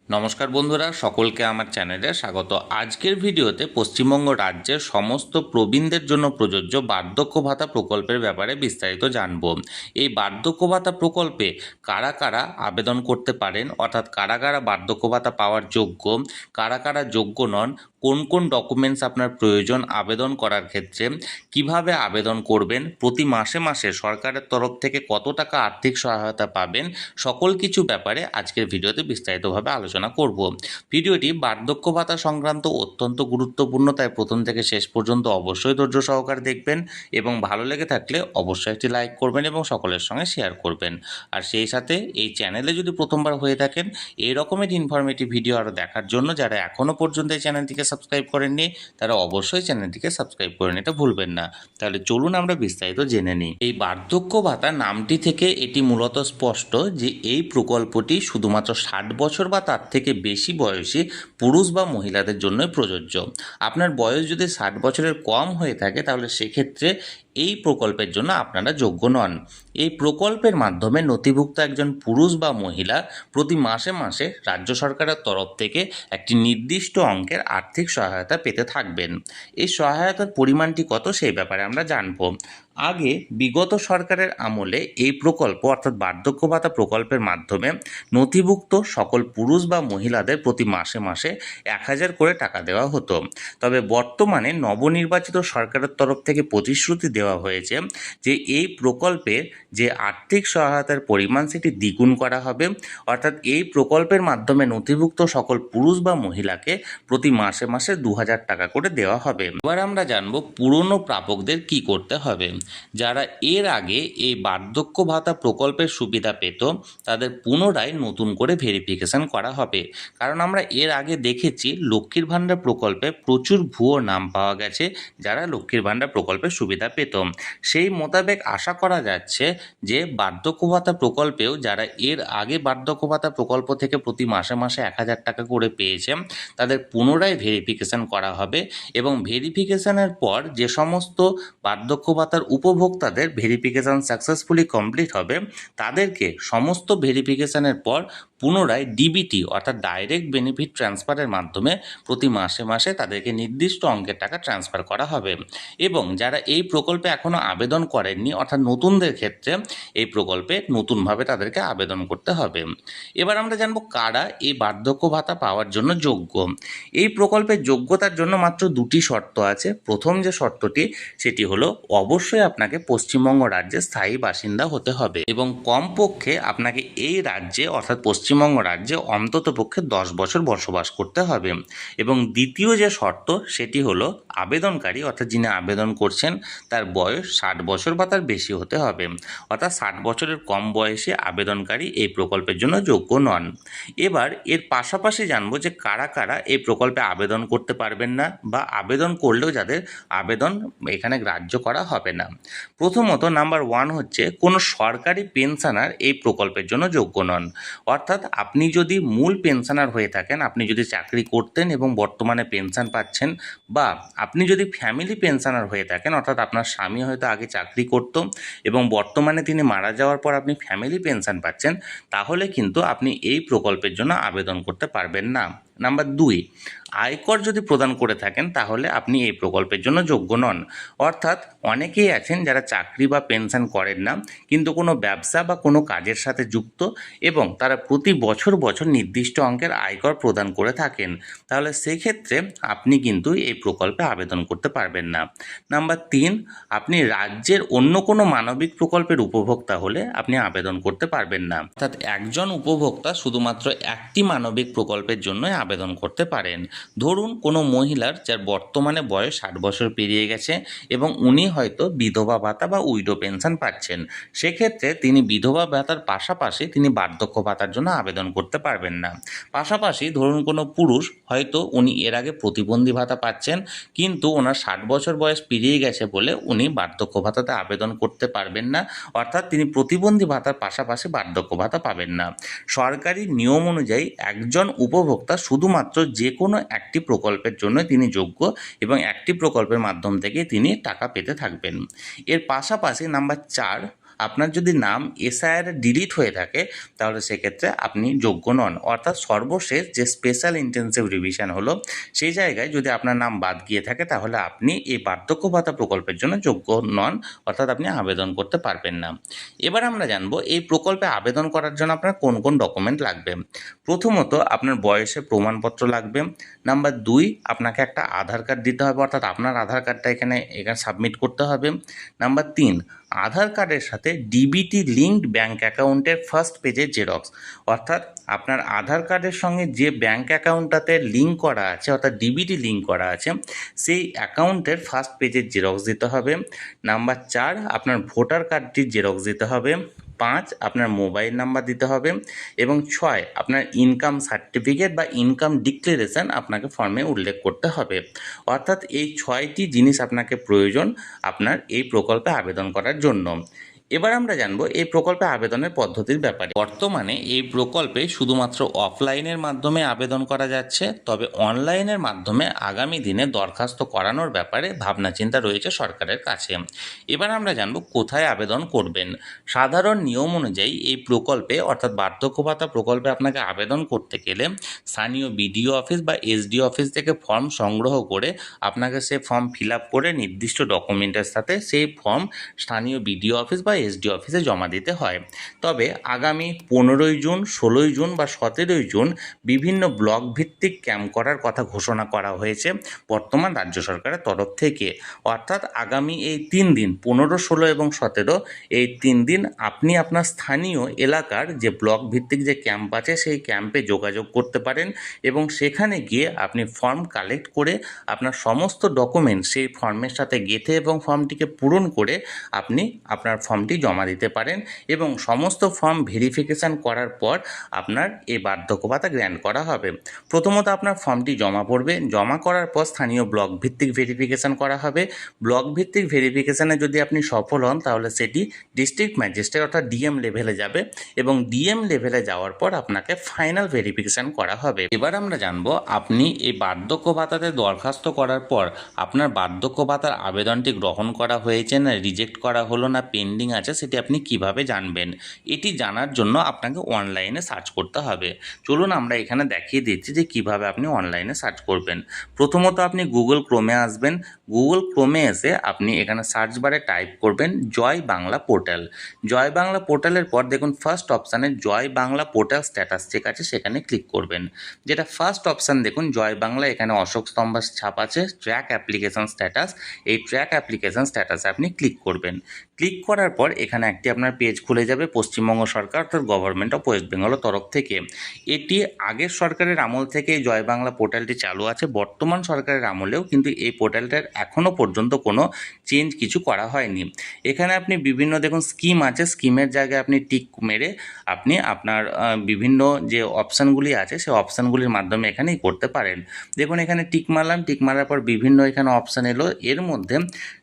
নমস্কার বন্ধুরা, সকলকে আমার চ্যানেলে স্বাগত। আজকের ভিডিওতে পশ্চিমবঙ্গ রাজ্যের সমস্ত প্রবীণদের জন্য প্রযোজ্য বার্ধক্য ভাতা প্রকল্পের ব্যাপারে বিস্তারিত জানব। এই বার্ধক্য ভাতা প্রকল্পে কারা কারা আবেদন করতে পারেন, অর্থাৎ কারা কারা বার্ধক্য ভাতা পাওয়ার যোগ্য, কারা কারা যোগ্য নন, কোন কোন ডকুমেন্টস আপনার প্রয়োজন আবেদন করার ক্ষেত্রে, কিভাবে আবেদন করবেন, প্রতি মাসে মাসে সরকারের তরফ থেকে কত টাকা আর্থিক সহায়তা পাবেন, সকল কিছু ব্যাপারে আজকের ভিডিওতে বিস্তারিতভাবে আলোচনা করব। ভিডিওটি বার্ধক্য ভাতা সংক্রান্ত অত্যন্ত গুরুত্বপূর্ণ, তাই প্রথম থেকে শেষ পর্যন্ত অবশ্যই ধৈর্য সহকারে দেখবেন এবং ভালো লেগে থাকলে অবশ্যই একটি লাইক করবেন এবং সকলের সঙ্গে শেয়ার করবেন। আর সেই সাথে এই চ্যানেলে যদি প্রথমবার হয়ে থাকেন, এই রকমের ইনফরমেটিভ ভিডিও আরও দেখার জন্য যারা এখনও পর্যন্ত এই চ্যানেলটিকে সাবস্ক্রাইব করেননি তারা অবশ্যই চ্যানেলটিকে সাবস্ক্রাইব করে নিতে ভুলবেন না। তাহলে চলুন আমরা বিস্তারিত জেনে নিই। এই বার্ধক্য ভাতা নামটি থেকে এটি মূলত স্পষ্ট যে এই প্রকল্পটি শুধুমাত্র 60 বছর বা তার থেকে বেশি বয়সী পুরুষ বা মহিলাদের জন্যই প্রযোজ্য। আপনার বয়স যদি 60 বছরের কম হয়ে থাকে তাহলে সেক্ষেত্রে এই প্রকল্পের জন্য আপনারা যোগ্য নন। এই প্রকল্পের মাধ্যমে নথিভুক্ত একজন পুরুষ বা মহিলা প্রতি মাসে মাসে রাজ্য সরকারের তরফ থেকে একটি নির্দিষ্ট অঙ্কের আর্থিক সহায়তা পেতে থাকবেন। এই সহায়তার পরিমাণটি কত সেই ব্যাপারে আমরা জানব। আগে বিগত সরকারের আমলে এই প্রকল্প অর্থাৎ বার্ধক্য ভাতা প্রকল্পের মাধ্যমে নথিভুক্ত সকল পুরুষ বা মহিলাদের প্রতি মাসে মাসে 1000 করে টাকা দেওয়া হতো। তবে বর্তমানে নবনির্বাচিত সরকারের তরফ থেকে প্রতিশ্রুতি দেওয়া হয়েছে যে এই প্রকল্পের যে আর্থিক সহায়তার পরিমাণ সেটি দ্বিগুণ করা হবে, অর্থাৎ এই প্রকল্পের মাধ্যমে নথিভুক্ত সকল পুরুষ বা মহিলাকে প্রতি মাসে মাসে 2000 টাকা করে দেওয়া হবে। এবার আমরা জানবো পুরনো প্রাপকদের কি করতে হবে। যারা এর আগে এই বার্ধক্য ভাতা প্রকল্পের সুবিধা পেত তাদের পুনরায় নতুন করে ভেরিফিকেশন করা হবে, কারণ আমরা এর আগে দেখেছি লক্ষ্মীর ভাণ্ডার প্রকল্পে প্রচুর ভুয়ো নাম পাওয়া গেছে যারা লক্ষ্মীর ভাণ্ডার প্রকল্পের সুবিধা পেত। সেই মোতাবেক আশা করা যাচ্ছে যে বার্ধক্য ভাতা প্রকল্পেও যারা এর আগে বার্ধক্য ভাতা প্রকল্প থেকে প্রতি মাসে মাসে 1000 টাকা করে পেয়েছে তাদের পুনরায় ভেরিফিকেশন করা হবে এবং ভেরিফিকেশনের পর যে সমস্ত বার্ধক্য ভাতার উপভোক্তাদের ভেরিফিকেশন সাকসেসফুলি কমপ্লিট হবে তাদেরকে সমস্ত ভেরিফিকেশনের পর পুনরায় ডিবিটি অর্থাৎ ডাইরেক্ট বেনিফিট ট্রান্সফারের মাধ্যমে প্রতি মাসে মাসে তাদেরকে নির্দিষ্ট অঙ্কের টাকা ট্রান্সফার করা হবে। এবং যারা এই প্রকল্পে এখনও আবেদন করেননি অর্থাৎ নতুনদের ক্ষেত্রে এই প্রকল্পে নতুনভাবে তাদেরকে আবেদন করতে হবে। এবার আমরা জানবো কারা এই বার্ধক্য ভাতা পাওয়ার জন্য যোগ্য। এই প্রকল্পের যোগ্যতার জন্য মাত্র দুটি শর্ত আছে। প্রথম যে শর্তটি সেটি হলো অবশ্যই আপনাকে পশ্চিমবঙ্গ রাজ্যের স্থায়ী বাসিন্দা হতে হবে এবং কমপক্ষে আপনাকে এই রাজ্যে অর্থাৎ পশ্চিমবঙ্গ রাজ্যে অন্ততপক্ষে 10 বছর বসবাস করতে হবে। এবং দ্বিতীয় যে শর্ত সেটি হলো আবেদনকারী অর্থাৎ যিনি আবেদন করছেন তার বয়স 60 বছর বা তার বেশি হতে হবে, অর্থাৎ 60 বছরের কম বয়সী আবেদনকারী এই প্রকল্পের জন্য যোগ্য নন। এবার এর পাশাপাশি জানবো যে কারা কারা এই প্রকল্পে আবেদন করতে পারবেন না বা আবেদন করলেও যাদের আবেদন এখানে গ্রাহ্য করা হবে না। প্রথমত নাম্বার 1 হচ্ছে কোনো সরকারি পেনশনার এই প্রকল্পের জন্য যোগ্য নন। অর্থাৎ আপনি যদি মূল পেনশনার হয়ে থাকেন, আপনি যদি চাকরি করতেন এবং বর্তমানে পেনশন পাচ্ছেন, বা আপনি যদি ফ্যামিলি পেনশনার হয়ে থাকেন অর্থাৎ আপনার স্বামী হয়তো আগে চাকরি করত এবং বর্তমানে তিনি মারা যাওয়ার পর আপনি ফ্যামিলি পেনশন পাচ্ছেন, তাহলে কিন্তু আপনি এই প্রকল্পের জন্য আবেদন করতে পারবেন না। নাম্বার 2, আয়কর যদি প্রদান করে থাকেন তাহলে আপনি এই প্রকল্পের জন্য যোগ্য নন। অর্থাৎ অনেকেই আছেন যারা চাকরি বা পেনশন করেন না কিন্তু কোনো ব্যবসা বা কোনো কাজের সাথে যুক্ত এবং তারা প্রতি বছর বছর নির্দিষ্ট অঙ্কের আয়কর প্রদান করে থাকেন, তাহলে সেক্ষেত্রে আপনি কিন্তু এই প্রকল্পে আবেদন করতে পারবেন না। নাম্বার 3, আপনি রাজ্যের অন্য কোনো মানবিক প্রকল্পের উপভোক্তা হলে আপনি আবেদন করতে পারবেন না। অর্থাৎ একজন উপভোক্তা শুধুমাত্র একটি মানবিক প্রকল্পের জন্যই আবেদন করতে পারেন। ধরুন কোনো মহিলার যার বর্তমানে বয়স 60 বছর পেরিয়ে গেছে এবং উনি হয়তো বিধবা ভাতা বা উইডো পেনশন পাচ্ছেন, সেক্ষেত্রে তিনি বিধবা ভাতার পাশাপাশি তিনি বার্ধক্য ভাতার জন্য আবেদন করতে পারবেন না। পাশাপাশি ধরুন কোনো পুরুষ হয়তো উনি এর আগে প্রতিবন্ধী ভাতা পাচ্ছেন কিন্তু ওনার 60 বছর বয়স পেরিয়ে গেছে বলে উনি বার্ধক্য ভাতাতে আবেদন করতে পারবেন না, অর্থাৎ তিনি প্রতিবন্ধী ভাতার পাশাপাশি বার্ধক্য ভাতা পাবেন না। সরকারি নিয়ম অনুযায়ী একজন উপভোক্তা শুধুমাত্র যে কোনো একটি প্রকল্পের জন্য তিনি যোগ্য এবং একটি প্রকল্পের মাধ্যম থেকে তিনি টাকা পেতে থাকবেন। এর পাশাপাশি নাম্বার 4, আপনার যদি নাম এসআইআর ডিলিট হয়ে থাকে তাহলে সেক্ষেত্রে আপনি যোগ্য নন। অর্থাৎ সর্বশেষ যে স্পেশাল ইন্টেনসিভ রিভিশন হলো সেই জায়গায় যদি আপনার নাম বাদ গিয়ে থাকে তাহলে আপনি এই বার্ধক্য ভাতা প্রকল্পের জন্য যোগ্য নন, অর্থাৎ আপনি আবেদন করতে পারবেন না। এবার আমরা জানবো এই প্রকল্পে আবেদন করার জন্য আপনার কোন কোন ডকুমেন্ট লাগবে। প্রথমত আপনার বয়সের প্রমাণপত্র লাগবে। নাম্বার 2, আপনাকে একটা আধার কার্ড দিতে হবে, অর্থাৎ আপনার আধার কার্ডটা এখানে সাবমিট করতে হবে। নাম্বার 3, আধার কার্ডের সাথে ডিবিটি লিঙ্কড ব্যাঙ্ক অ্যাকাউন্টের ফার্স্ট পেজের জেরক্স, অর্থাৎ আপনার আধার কার্ডের সঙ্গে যে ব্যাঙ্ক অ্যাকাউন্টটাতে লিঙ্ক করা আছে অর্থাৎ ডিবিটি লিঙ্ক করা আছে সেই অ্যাকাউন্টের ফার্স্ট পেজের জেরক্স দিতে হবে। নাম্বার 4, আপনার ভোটার কার্ডটির জেরক্স দিতে হবে। 5, আপনার মোবাইল নাম্বার দিতে হবে। এবং 6, আপনার ইনকাম সার্টিফিকেট বা ইনকাম ডিক্লারেশন আপনাকে ফর্মে উল্লেখ করতে হবে। অর্থাৎ এই 6টি জিনিস আপনাকে প্রয়োজন আপনার এই প্রকল্পে আবেদন করার জন্য। এবার আমরা জানবো এই প্রকল্পে আবেদনের পদ্ধতির ব্যাপারে। বর্তমানে এই প্রকল্পে শুধুমাত্র অফলাইনের মাধ্যমে আবেদন করা যাচ্ছে, তবে অনলাইনের মাধ্যমে আগামী দিনে দরখাস্ত করানোর ব্যাপারে ভাবনা চিন্তা রয়েছে সরকারের কাছে। এবার আমরা জানবো কোথায় আবেদন করবেন। সাধারণ নিয়ম অনুযায়ী এই প্রকল্পে অর্থাৎ বার্ধক্য ভাতা প্রকল্পে আপনাকে আবেদন করতে গেলে স্থানীয় বিডিও অফিস বা এসডিও অফিস থেকে ফর্ম সংগ্রহ করে আপনাকে সে ফর্ম ফিল আপ করে নির্দিষ্ট ডকুমেন্টের সাথে সেই ফর্ম স্থানীয় বিডিও অফিস বা এসডিও অফিসে জমা দিতে হয়। তবে আগামী 15ই জুন, 16ই জুন বা 17ই জুন বিভিন্ন ব্লক ভিত্তিক ক্যাম্প করার কথা ঘোষণা করা হয়েছে বর্তমান রাজ্য সরকারের তরফ থেকে। অর্থাৎ আগামী এই 3 দিন 15, 16 এবং 17 এই 3 দিন আপনি আপনার স্থানীয় এলাকার যে ব্লক ভিত্তিক যে ক্যাম্প আছে সেই ক্যাম্পে যোগাযোগ করতে পারেন এবং সেখানে গিয়ে আপনি ফর্ম কালেক্ট করে আপনার সমস্ত ডকুমেন্ট সেই ফর্মের সাথে গেঁথে এবং ফর্মটিকে পূরণ করে আপনি আপনার ফর্মটি জমা দিতে পারেন এবং সমস্ত ফর্ম ভেরিফিকেশান করার পর আপনার এই বার্ধক্য ভাতা গ্র্যান্ট করা হবে। প্রথমত আপনার ফর্মটি জমা পড়বে, জমা করার পর স্থানীয় ব্লক ভিত্তিক ভেরিফিকেশান করা হবে। ব্লক ভিত্তিক ভেরিফিকেশানে যদি আপনি সফল হন তাহলে সেটি ডিস্ট্রিক্ট ম্যাজিস্ট্রেট অর্থাৎ ডিএম লেভেলে যাবে এবং ডিএম লেভেলে যাওয়ার পর আপনাকে ফাইনাল ভেরিফিকেশান করা হবে। এবার আমরা জানবো আপনি এই বার্ধক্য ভাতাতে দরখাস্ত করার পর আপনার বার্ধক্য ভাতার আবেদনটি গ্রহণ করা হয়েছে না রিজেক্ট করা হলো না পেন্ডিং আছে সেটি আপনি কিভাবে জানবেন। এটি জানার জন্য আপনাকে অনলাইনে সার্চ করতে হবে। চলুন আমরা এখানে দেখিয়ে দিচ্ছি যে কিভাবে আপনি অনলাইনে সার্চ করবেন। প্রথমত আপনি গুগল ক্রোমে আসবেন। গুগল ক্রোমে এসে আপনি এখানে সার্চ বারে টাইপ করবেন জয় বাংলা পোর্টাল। জয় বাংলা পোর্টালের পর দেখুন ফার্স্ট অপশানে জয় বাংলা পোর্টাল স্ট্যাটাস চেক আছে, সেখানে ক্লিক করবেন। যেটা ফার্স্ট অপশান দেখুন জয় বাংলা, এখানে অশোক স্তম্ভ ছাপ আছে ট্র্যাক অ্যাপ্লিকেশন স্ট্যাটাস। এই ট্র্যাক অ্যাপ্লিকেশন স্ট্যাটাসে আপনি ক্লিক করবেন। ক্লিক করার পর এখানে একটি আপনার পেজ খুলে যাবে পশ্চিমবঙ্গ সরকার অর্থাৎ গভর্নমেন্ট অফ ওয়েস্ট বেঙ্গলের তরফ থেকে। এটি আগের সরকারের আমল থেকে এই জয় বাংলা পোর্টালটি চালু আছে, বর্তমান সরকারের আমলেও কিন্তু এই পোর্টালটার এখনও পর্যন্ত কোনো চেঞ্জ কিছু করা হয়নি। এখানে আপনি বিভিন্ন দেখুন স্কিম আছে, স্কিমের জায়গায় আপনি টিক মেরে আপনি আপনার বিভিন্ন যে অপশানগুলি আছে সেই অপশানগুলির মাধ্যমে এখানেই করতে পারেন। দেখুন এখানে টিক মারলাম, টিক মারার পর বিভিন্ন এখানে অপশান এলো। এর মধ্যে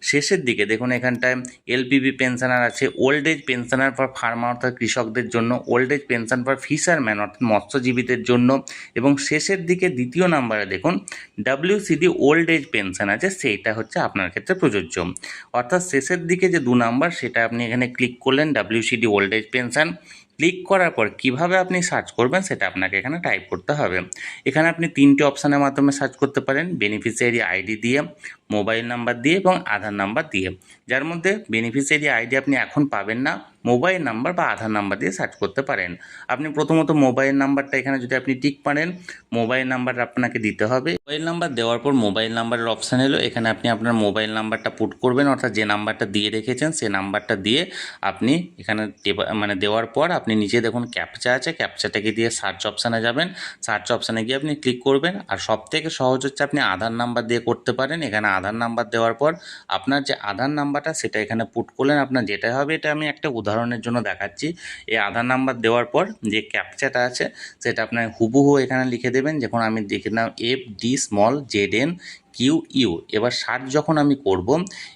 শেষের দিকে দেখুন এখানটায় এলপিবি পেনশনার আছে, old age pensioner for farmer অর্থাৎ কৃষকদের জন্য, old age pension for fisherman অর্থাৎ মৎস্যজীবীদের জন্য, এবং শেষের দিকে দ্বিতীয় নাম্বারে দেখুন WCD ওল্ড এজ পেনশন আছে, সেইটা হচ্ছে আপনার ক্ষেত্রে প্রযোজ্য। অর্থাৎ শেষের দিকে যে 2 নাম্বার সেটা আপনি এখানে ক্লিক করলেন WCD old age pension. Click করার পর কিভাবে আপনি সার্চ করবেন সেটা আপনাকে এখানে টাইপ করতে হবে। এখানে আপনি 3টে অপশানের মাধ্যমে সার্চ করতে পারেন, বেনিফিশিয়ারি আইডি দিয়ে, মোবাইল নাম্বার দিয়ে এবং আধার নাম্বার দিয়ে। যার মধ্যে বেনিফিশিয়ারি আইডি আপনি এখন পাবেন না, মোবাইল নাম্বার বা আধার নাম্বার দিয়ে সার্চ করতে পারেন। আপনি প্রথমত মোবাইল নাম্বারটা এখানে যদি আপনি টিক পারেন, মোবাইল নাম্বার আপনাকে দিতে হবে। মোবাইল নাম্বার দেওয়ার পর মোবাইল নাম্বারের অপশান এলো, এখানে আপনি আপনার মোবাইল নাম্বারটা পুট করবেন অর্থাৎ যে নাম্বারটা দিয়ে রেখেছেন সেই নাম্বারটা দিয়ে আপনি এখানে দেওয়ার পর আপনি নিচে দেখুন ক্যাপচা আছে, ক্যাপচাটাকে দিয়ে সার্চ অপশানে যাবেন। সার্চ অপশানে গিয়ে আপনি ক্লিক করবেন। আর সবথেকে সহজ হচ্ছে আপনি আধার নাম্বার দিয়ে করতে পারেন। এখানে আধার নাম্বার দেওয়ার পর আপনার যে আধার নাম্বারটা সেটা এখানে পুট করলেন। আপনার যেটা হবে, এটা আমি একটা উদাহরণের জন্য দেখাচ্ছি। এই আধার নাম্বার দেওয়ার পর যে ক্যাপচাটা আছে সেটা আপনার হুবহু এখানে লিখে দেবেন। যখন আমি দেখে নাম FD ZN QU। এবার সার্চ যখন আমি করব,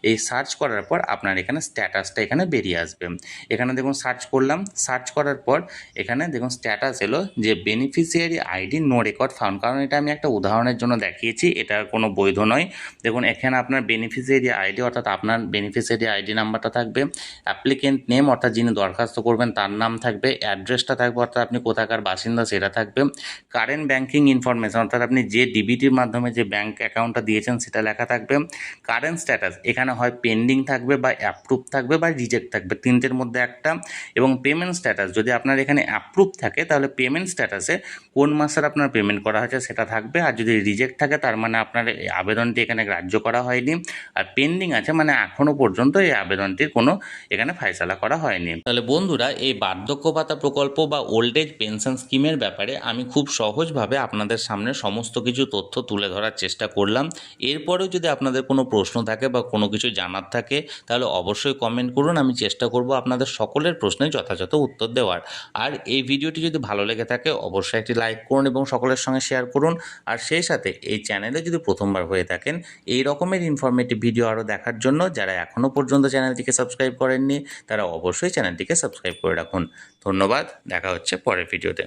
এই সার্চ করার পর আপনার এখানে স্ট্যাটাসটা এখানে বেরিয়ে আসবে। এখানে দেখুন সার্চ করলাম, সার্চ করার পর এখানে দেখুন স্ট্যাটাস এলো যে beneficiary ID no record found, কারণ এটা আমি একটা উদাহরণের জন্য দেখিয়েছি, এটা কোনো বৈধ নয়। দেখুন এখানে আপনার বেনিফিশিয়ারি আইডি অর্থাৎ আপনার বেনিফিশিয়ারি আইডি নাম্বারটা থাকবে, অ্যাপ্লিকেন্ট নেম অর্থাৎ যিনি দরখাস্ত করবেন তার নাম থাকবে, অ্যাড্রেসটা থাকবে অর্থাৎ আপনি কোথাকার বাসিন্দা সেটা থাকবে, কারেন্ট ব্যাঙ্কিং ইনফরমেশন অর্থাৎ আপনি যে ডিবিটির মাধ্যমে যে ব্যাঙ্ক অ্যাকাউন্টটা দিয়েছেন সেটা লেখা থাকবে, কারেন্ট স্ট্যাটাস এখানে হয় পেন্ডিং থাকবে বা অ্যাপ্রুভ থাকবে বা রিজেক্ট থাকবে, তিনটের মধ্যে একটা, এবং পেমেন্ট স্ট্যাটাস যদি আপনার এখানে অ্যাপ্রুভ থাকে তাহলে পেমেন্ট স্ট্যাটাসে কোন মাসের আপনার পেমেন্ট করা হয়েছে সেটা থাকবে, আর যদি রিজেক্ট থাকে তার মানে আপনার এই আবেদনটি এখানে গ্রাহ্য করা হয়নি, আর পেন্ডিং আছে মানে এখনও পর্যন্ত এই আবেদনটির কোনো এখানে ফায়সালা করা হয়নি। তাহলে বন্ধুরা, এই বার্ধক্য ভাতা প্রকল্প বা ওল্ড এজ পেনশন স্কিমের ব্যাপারে আমি খুব সহজভাবে আপনাদের সামনে সমস্ত কিছু তথ্য তুলে ধরার চেষ্টা করলাম। এরপরেও যদি আপনাদের কোনো প্রশ্ন থাকে বা কোনো কিছু জানার থাকে তাহলে অবশ্যই কমেন্ট করুন, আমি চেষ্টা করব আপনাদের সকলের প্রশ্নের যথাযথ উত্তর দেওয়ার। আর এই ভিডিওটি যদি ভালো লেগে থাকে অবশ্যই একটি লাইক করুন এবং সকলের সঙ্গে শেয়ার করুন। আর সেই সাথে এই চ্যানেলে যদি প্রথমবার হয়ে থাকেন এই রকমের ইনফরমেটিভ ভিডিও আরও দেখার জন্য যারা এখনও পর্যন্ত চ্যানেলটিকে সাবস্ক্রাইব করেননি তারা অবশ্যই চ্যানেলটিকে সাবস্ক্রাইব করে রাখুন। ধন্যবাদ, দেখা হচ্ছে পরের ভিডিওতে।